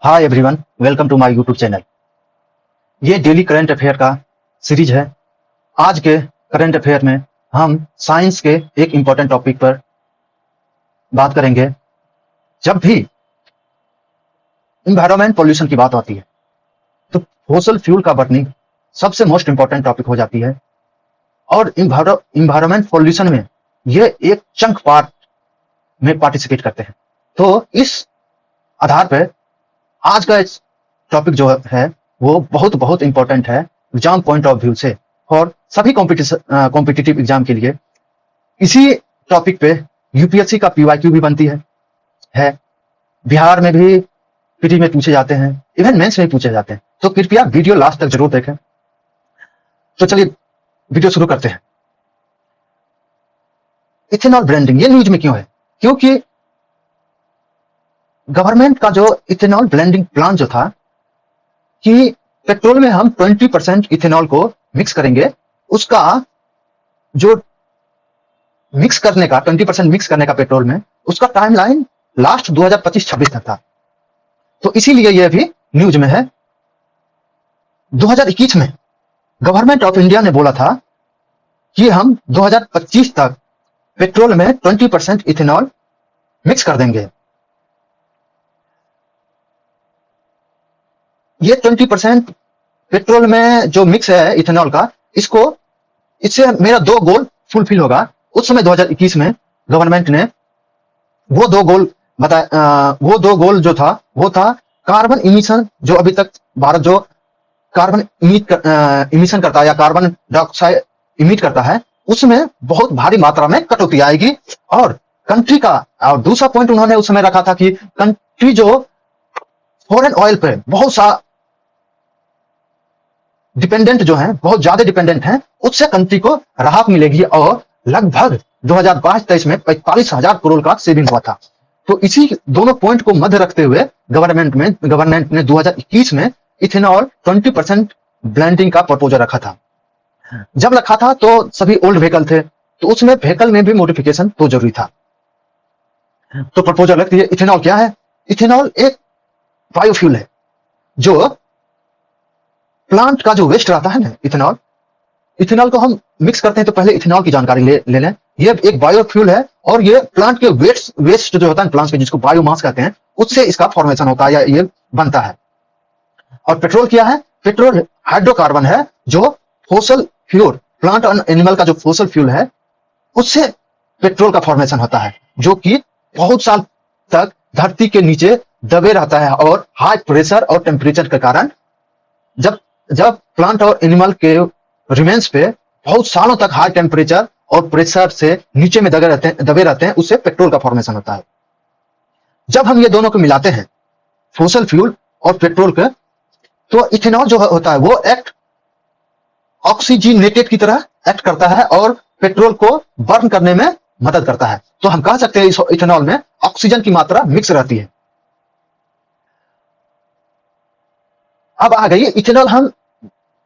Hi everyone, welcome to my YouTube channel. ये daily current affair का series है। आज के करंट अफेयर में हम साइंस के एक इम्पोर्टेंट टॉपिक पर बात करेंगे। जब भी इन्वायरमेंट पोल्यूशन की बात आती है तो फॉसिल फ्यूल का बर्निंग सबसे मोस्ट इम्पोर्टेंट टॉपिक हो जाती है, और इन्वायरमेंट पोल्यूशन में ये एक चंक पार्ट में पार्टिसिपेट करते हैं। तो इस आधार पर आज का टॉपिक जो है वो बहुत इंपॉर्टेंट है एग्जाम पॉइंट ऑफ व्यू से, और सभी कॉम्पिटिटिव एग्जाम के लिए इसी टॉपिक पे यूपीएससी का पीवाईक्यू भी बनती है। बिहार में भी पीटी में पूछे जाते हैं, इवन मेंस में पूछे जाते हैं। तो कृपया वीडियो लास्ट तक जरूर देखें। तो चलिए वीडियो शुरू करते हैं। इथेनॉल ब्लेंडिंग ये न्यूज में क्यों है? क्योंकि गवर्नमेंट का जो इथेनॉल ब्लेंडिंग प्लान जो था कि पेट्रोल में हम 20% इथेनॉल को मिक्स करेंगे, उसका जो मिक्स करने का 20% मिक्स करने का पेट्रोल में, उसका टाइमलाइन लास्ट 2025-26 तक था। तो इसीलिए यह भी न्यूज में है। 2021 में गवर्नमेंट ऑफ इंडिया ने बोला था कि हम 2025 तक पेट्रोल में 20% इथेनॉल मिक्स कर देंगे। ये 20% पेट्रोल में जो मिक्स है इथेनॉल का, इससे मेरा 2 गोल फुलफिल होगा। उस समय 2021 में गवर्नमेंट ने वो 2 गोल बताया। वो 2 गोल जो था वो था कार्बन इमिशन, जो अभी तक भारत जो कार्बन इमिशन करता है या कार्बन डाइऑक्साइड इमिट करता है, उसमें बहुत भारी मात्रा में कटौती आएगी। और कंट्री का, और दूसरा पॉइंट उन्होंने उस समय रखा था कि कंट्री जो फॉरेन ऑयल पे बहुत सा डिपेंडेंट जो है, बहुत ज्यादा डिपेंडेंट है, उससे कंट्री को राहत मिलेगी। और लगभग 2022-23 में 45,000 करोड़ का सेविंग हुआ था। तो इसी दोनों पॉइंट को मध्य रखते हुए गवर्नमेंट ने 2021 में इथेनॉल 20% ब्लेंडिंग का प्रपोजल रखा था। जब रखा था तो सभी ओल्ड व्हीकल थे, तो उसमें व्हीकल में भी मॉडिफिकेशन तो जरूरी था। तो प्रपोजल रखती है। इथेनॉल क्या है? इथेनॉल एक बायोफ्यूल है। जो प्लांट का जो वेस्ट रहता है ना, इथेनॉल को हम मिक्स करते हैं। तो पहले इथेनॉल की जानकारी ले लें। ये एक बायोफ्यूल है, और ये प्लांट के वेस्ट जो होता है प्लांट के, जिसको बायोमास कहते हैं, उससे इसका फॉर्मेशन होता है या ये बनता है। और पेट्रोल क्या है? पेट्रोल हाइड्रोकार्बन है, जो फॉसिल फ्यूल, प्लांट और एनिमल का जो फॉसिल फ्यूल है, उससे पेट्रोल का फॉर्मेशन होता है, जो कि बहुत साल तक धरती के नीचे दबे रहता है। और हाई प्रेशर और टेम्परेचर के कारण जब प्लांट और एनिमल के रिमेन्स पे बहुत सालों तक हाई टेम्परेचर और प्रेशर से नीचे में दबे रहते हैं, उससे पेट्रोल का फॉर्मेशन होता है। जब हम ये दोनों को मिलाते हैं, फॉसिल फ्यूल और पेट्रोल के, तो इथेनॉल जो होता है वो ऑक्सीजनेटेड की तरह एक्ट करता है और पेट्रोल को बर्न करने में मदद करता है। तो हम कह सकते हैं इस इथेनॉल में ऑक्सीजन की मात्रा मिक्स रहती है। अब आ गई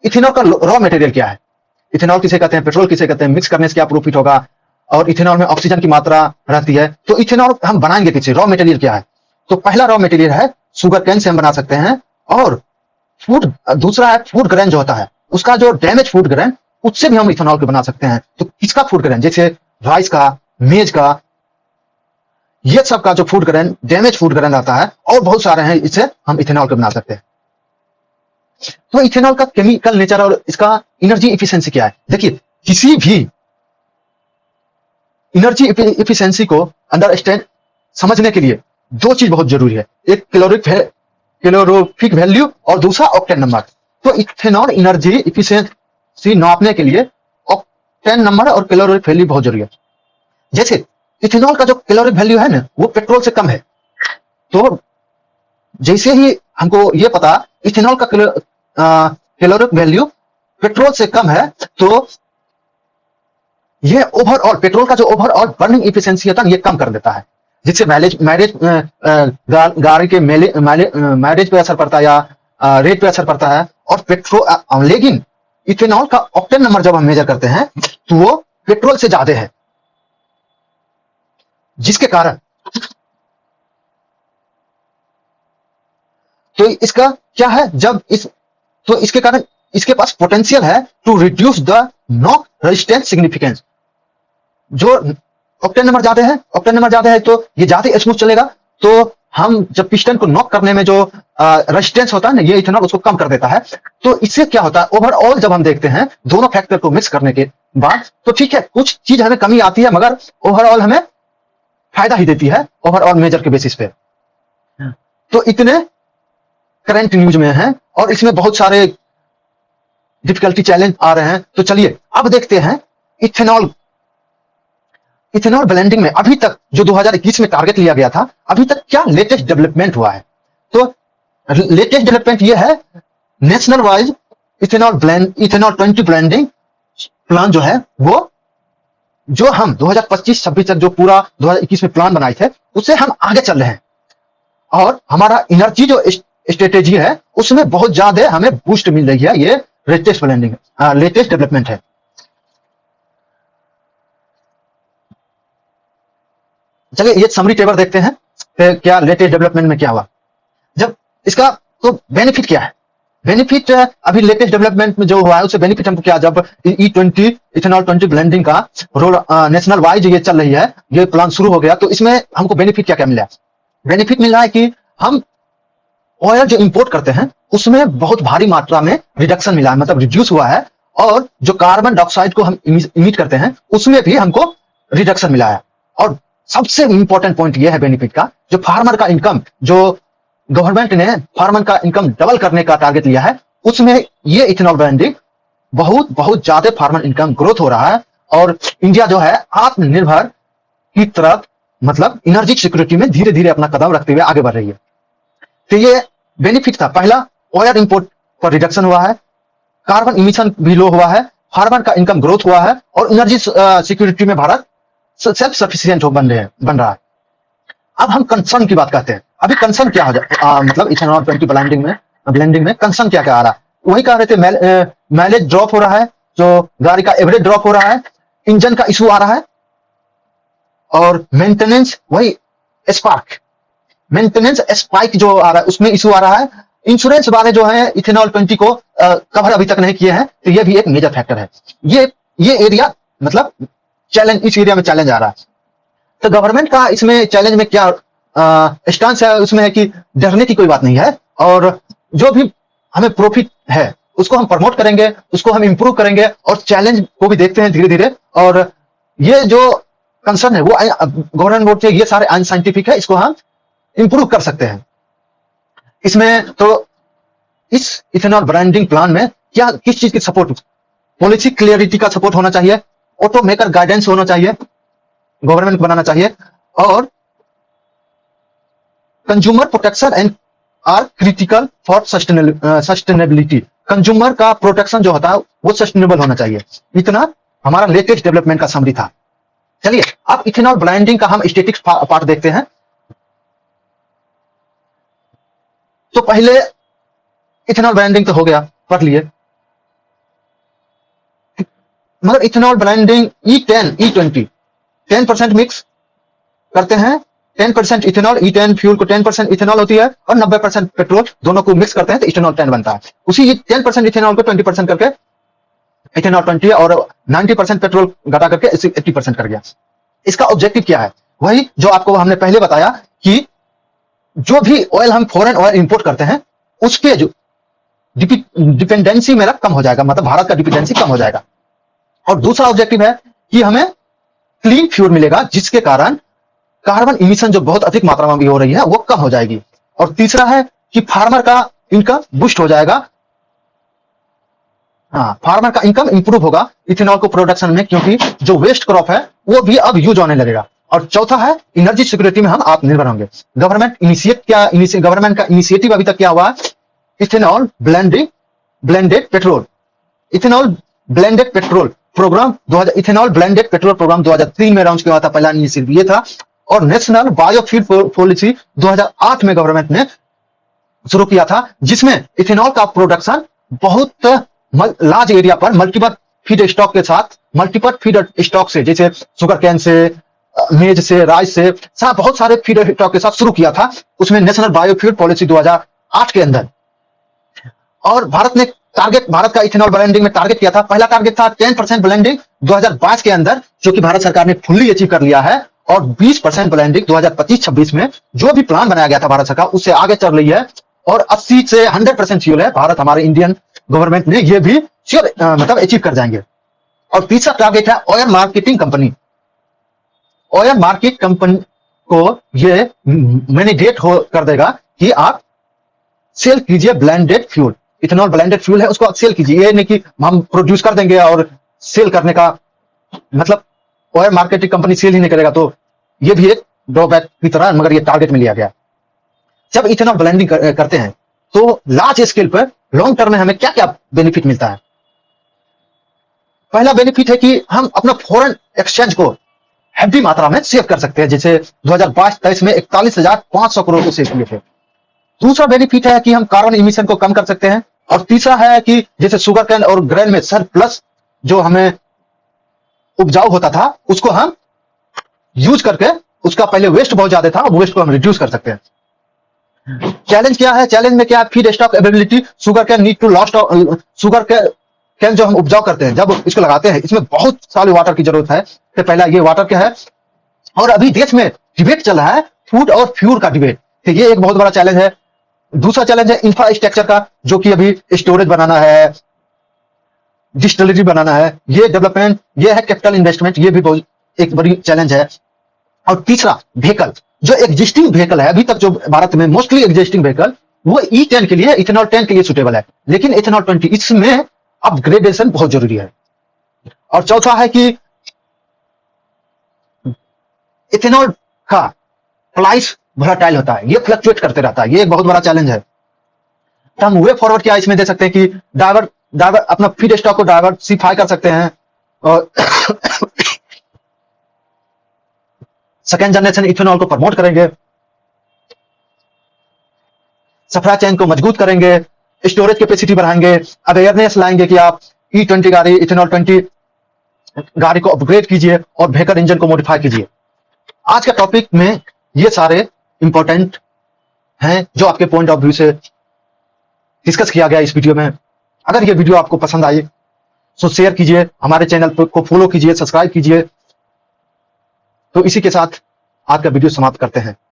इथेनॉल का रॉ मटेरियल क्या है? इथेनॉल किसे कहते हैं, पेट्रोल किसे कहते हैं, मिक्स करने से क्या प्रॉफिट होगा, और इथेनॉल में ऑक्सीजन की मात्रा रहती है। तो इथेनॉल हम बनाएंगे किससे? रॉ मटेरियल क्या है? तो पहला रॉ मटेरियल है शुगर कैन से हम बना सकते हैं। और दूसरा है फूड ग्रेन जो होता है, उसका जो डैमेज फूड ग्रेन, उससे भी हम इथेनॉल को बना सकते हैं। तो किसका फूड ग्रेन? जैसे राइस का, मेज का, ये सब का जो food grain, damage food grain रहता है, और बहुत सारे हैं, इससे हम इथेनॉल को बना सकते हैं। तो इथेनॉल का केमिकल नेचर और इसका एनर्जी एफिशिएंसी क्या है? देखिए, किसी भी एनर्जी एफिशिएंसी को अंडरस्टैंड समझने के लिए 2 चीज बहुत जरूरी है। एक कैलोरीफिक वैल्यू और दूसरा ऑक्टेन नंबर। तो इथेनॉल एनर्जी एफिशिएंसी नापने के लिए ऑक्टेन नंबर और कैलोरीफिक वैल्यू बहुत जरूरी है। जैसे इथेनॉल का जो कैलोरीफिक वैल्यू है ना, वो पेट्रोल से कम है। तो जैसे ही हमको ये पता इथेनॉल का कैलोरीफिक वैल्यू पेट्रोल से कम है, तो ये ओवरऑल पेट्रोल का जो ओवरऑल बर्निंग एफिशिएंसी होता है, ये कम कर देता है, जिससे गाड़ी के माइलेज पे असर पड़ता है या रेट पे असर पड़ता है। और पेट्रोल, लेकिन इथेनॉल का ऑक्टेन नंबर जब हम मेजर करते हैं तो वो पेट्रोल से ज्यादा है, जिसके कारण तो इसका क्या है, जब इस तो इसके कारण इसके पास पोटेंशियल है to reduce the knock resistance significance. जो ऑक्टेन नंबर ज्यादा है, ऑक्टेन नंबर ज्यादा है तो ये ज्यादा स्मूथ चलेगा, तो हम जब पिस्टन को नॉक करने में जो रेजिस्टेंस होता है ना, ये इथेनॉल उसको कम कर देता है। तो इससे क्या होता है, ओवरऑल जब हम देखते हैं दोनों फैक्टर को मिक्स करने के बाद, तो ठीक है कुछ चीज हमें कमी आती है, मगर ओवरऑल हमें फायदा ही देती है ओवरऑल मेजर के बेसिस पे। तो इतने करंट न्यूज में है और इसमें बहुत सारे डिफिकल्टी चैलेंज आ रहे हैं। तो चलिए अब देखते हैं इथेनॉल ब्लेंडिंग में अभी तक जो 2021 में टारगेट लिया गया था, अभी तक क्या लेटेस्ट डेवलपमेंट हुआ है। तो लेटेस्ट डेवलपमेंट ये है, national wise ethanol 20 blending plan जो है, वो जो हम 2025-26 तक जो पूरा 2021 में प्लान बनाए थे, उससे हम आगे चल रहे हैं और हमारा एनर्जी जो स्ट्रेटेजी है उसमें बहुत ज्यादा हमें बूस्ट मिल रही है। ये लेटेस्ट ब्लेंडिंग लेटेस्ट डेवलपमेंट है। चलिए ये समरी टेबल देखते हैं फिर क्या लेटेस्ट डेवलपमेंट में क्या हुआ। जब इसका तो बेनिफिट क्या है, बेनिफिट अभी लेटेस्ट डेवलपमेंट में जो हुआ है उससे बेनिफिट हमको क्या, जब E20 इथेनॉल 20 ब्लेंडिंग का रोल नेशनल वाइज ये चल रही है, ये प्लान शुरू हो गया, तो इसमें हमको बेनिफिट क्या क्या मिला। बेनिफिट मिल रहा है कि हम ऑयल जो इंपोर्ट करते हैं उसमें बहुत भारी मात्रा में रिडक्शन मिला है, मतलब रिड्यूस हुआ है, और जो कार्बन डाइऑक्साइड को हम इमिट करते हैं उसमें भी हमको रिडक्शन मिला है। और सबसे इंपॉर्टेंट पॉइंट ये है बेनिफिट का, जो फार्मर का इनकम, जो गवर्नमेंट ने फार्मर का इनकम डबल करने का टारगेट लिया है, उसमें ये इथेनॉल ब्लेंडिंग बहुत ज्यादा फार्मर इनकम ग्रोथ हो रहा है। और इंडिया जो है आत्मनिर्भर की तरफ, मतलब एनर्जी सिक्योरिटी में धीरे धीरे अपना कदम रखते हुए आगे बढ़ रही है। तो ये बेनिफिट था, पहला ऑयल इंपोर्ट पर रिडक्शन हुआ है, कार्बन इमिशन भी लो हुआ है, फार्मर का इनकम ग्रोथ हुआ है, और एनर्जी सिक्योरिटी में भारत सेल्फ सफिशिएंट बन रहा है। अब हम कंसर्न की बात करते हैं। अभी कंसर्न क्या हो जाए, मतलब इथेनॉल 20 ब्लेंडिंग में कंसर्न क्या क्या आ रहा है, वही कह रहे थे, माइलेज ड्रॉप हो रहा है, जो गाड़ी का एवरेज ड्रॉप हो रहा है, इंजन का इशू आ रहा है, और मेंटेनेंस वही मेंटेनेंस स्पाइक जो आ रहा है उसमें इशू आ रहा है। इंश्योरेंस वाले जो है इथेनॉल 20 को कवर अभी तक नहीं किए हैं, तो ये भी एक मेजर फैक्टर है। ये एरिया मतलब चैलेंज, इस एरिया में चैलेंज आ रहा है। तो गवर्नमेंट का इसमें चैलेंज में क्या स्टांस है, उसमें है कि डरने की कोई बात नहीं है, और जो भी हमें प्रॉफिट है उसको हम प्रमोट करेंगे, उसको हम इंप्रूव करेंगे, और चैलेंज को भी देखते हैं धीरे धीरे। और ये जो कंसर्न है वो गवर्नमेंट बोर्ड के, ये सारे अनसाइंटिफिक है, इसको हम इंप्रूव कर सकते हैं। इसमें तो इस इथेनॉल ब्रांडिंग प्लान में क्या, किस चीज की सपोर्ट, पॉलिसी क्लियरिटी का सपोर्ट होना चाहिए, ऑटोमेकर गाइडेंस होना चाहिए, गवर्नमेंट को बनाना चाहिए, और consumer protection and are critical for sustainability. Consumer का प्रोटेक्शन जो होता है वो सस्टेनेबल होना चाहिए। इतना हमारा लेटेस्ट डेवलपमेंट का समरी था। चलिए अब इथेनॉल ब्लेंडिंग का हम स्टैटिक्स पार्ट देखते हैं। तो पहले इथेनॉल ब्लेंडिंग तो हो गया, पढ़ लिए, मगर इथेनॉल ब्लेंडिंग E20 10% मिक्स करते हैं, 10% इथेनॉल, E10 फ्यूल को 10% इथेनॉल होती है और 90% पेट्रोल, दोनों को मिक्स करते हैं तो इथेनॉल 10 बनता है। उसी 10% इथेनॉल को 20% करके इथेनॉल 20 और 90% पेट्रोल घटा करके 80% कर गया। इसका ऑब्जेक्टिव क्या है, वही जो आपको हमने पहले बताया कि जो भी ऑयल हम फॉरेन ऑयल इंपोर्ट करते हैं उसके जो डिपेंडेंसी मेरा कम हो जाएगा, मतलब भारत का डिपेंडेंसी कम हो जाएगा। और दूसरा ऑब्जेक्टिव है कि हमें क्लीन फ्यूल मिलेगा, जिसके कारण कार्बन इमिशन जो बहुत अधिक मात्रा में भी हो रही है वो कम हो जाएगी। और तीसरा है कि फार्मर का इनकम बूस्ट हो जाएगा, फार्मर का इनकम इंप्रूव होगा इथेनॉल को प्रोडक्शन में, क्योंकि जो वेस्ट क्रॉप है वो भी अब यूज होने लगेगा। और चौथा है एनर्जी सिक्योरिटी में हम आत्मनिर्भर होंगे। गवर्नमेंट का इनिशिएटिव अभी तक क्या हुआ, ethanol blended petrol, ethanol blended petrol programme 2000, ethanol blended petrol programme 2003 में लॉन्च किया था, पहला इनिशिएटिव ये था। और नेशनल बायोफ्यूल पॉलिसी 2008 में गवर्नमेंट ने शुरू किया था, जिसमें इथेनॉल का प्रोडक्शन बहुत लार्ज एरिया पर मल्टीपल फीड स्टॉक के साथ, मल्टीपल फीड स्टॉक से, जैसे शुगर कैन से, मेज से, राइस से, बहुत सारे फीड स्टॉक के साथ शुरू किया था। उसमें नेशनल बायोफ्यूल पॉलिसी 2008 के अंदर। और भारत का इथेनॉल ब्लेंडिंग में टारगेट किया था, पहला टारगेट था 10% ब्लेंडिंग 2022 के अंदर, जो कि भारत सरकार ने फुल्ली अचीव कर लिया है। और 20% ब्लेंडिंग 2025-26 में जो भी प्लान बनाया गया था भारत सरकार, उससे आगे चल रही है। और 80 से 100% फ्यूल है, भारत हमारे इंडियन गवर्नमेंट ने ये भी श्योर मतलब अचीव कर जाएंगे। और तीसरा टारगेट है oil marketing company. Oil market company को ये मैंडेट कर देगा कि आप सेल कीजिए blended fuel, ethanol blended fuel है उसको सेल कीजिए। ये नहीं कि हम प्रोड्यूस कर देंगे और सेल करने का मतलब ऑयल मार्केटिंग कंपनी सेल ही नहीं करेगा, तो ये भी एक ड्रॉबैक की तरह, मगर ये टारगेट में लिया गया। जब इथेनॉल ब्लेंडिंग करते हैं तो लार्ज स्केल पर लॉन्ग टर्म में हमें क्या क्या बेनिफिट मिलता है। पहला बेनिफिट है कि हम अपना फॉरेन एक्सचेंज को हैवी मात्रा में सेव कर सकते हैं, जैसे 2022-23 में 41,500 करोड़ को सेव किए थे। दूसरा बेनिफिट है कि हम कार्बन इमिशन को कम कर सकते हैं। और तीसरा है कि जैसे शुगर कैन और ग्रेन में सरप्लस जो हमें उपजाऊ होता था, उसको हम यूज करके, उसका पहले वेस्ट बहुत ज्यादा था, अब वेस्ट को हम रिड्यूस कर सकते हैं। चैलेंज क्या है? चैलेंज में क्या है? Feedstock availability. Sugarcane need to lost, sugarcane जो हम उपजाऊ करते हैं, जब इसको लगाते हैं, इसमें बहुत सारे वाटर की जरूरत है। तो पहला ये वाटर क्या है। और अभी देश में डिबेट चल रहा है फूड और फ्यूल का डिबेट, तो ये एक बहुत बड़ा चैलेंज है। दूसरा चैलेंज है इंफ्रास्ट्रक्चर का, जो कि अभी स्टोरेज बनाना है, डिस्टिलरी बनाना है, ये डेवलपमेंट, ये है कैपिटल इन्वेस्टमेंट, ये भी बहुत एक बड़ी चैलेंज है। और तीसरा व्हीकल, जो एग्जिस्टिंग व्हीकल है अभी तक जो भारत में मोस्टली एग्जिस्टिंग व्हीकल, वो E10 के लिए, इथेनॉल 10 के लिए सुटेबल है, लेकिन इथेनॉल 20 इसमें अपग्रेडेशन बहुत जरूरी है। और चौथा है कि इथेनॉल का प्राइस वोलेटाइल होता है, ये फ्लक्चुएट करते रहता है, ये एक बहुत बड़ा चैलेंज है। तो हम वे फॉरवर्ड क्या इसमें दे सकते हैं कि डाइवर अपना फीड स्टॉक को डाइवर्सिफाई कर सकते हैं, और सेकेंड जनरेशन इथेनॉल को प्रमोट करेंगे, सप्लाई चेन को मजबूत करेंगे, स्टोरेज कैपेसिटी बढ़ाएंगे, अवेयरनेस लाएंगे कि आप E20 गाड़ी, इथेनॉल 20 गाड़ी को अपग्रेड कीजिए और व्हीकल इंजन को मॉडिफाई कीजिए। आज का टॉपिक में ये सारे इंपॉर्टेंट हैं जो आपके पॉइंट ऑफ व्यू से डिस्कस किया गया इस वीडियो में। अगर ये वीडियो आपको पसंद आई तो शेयर कीजिए, हमारे चैनल को फॉलो कीजिए, सब्सक्राइब कीजिए। तो इसी के साथ आज का वीडियो समाप्त करते हैं।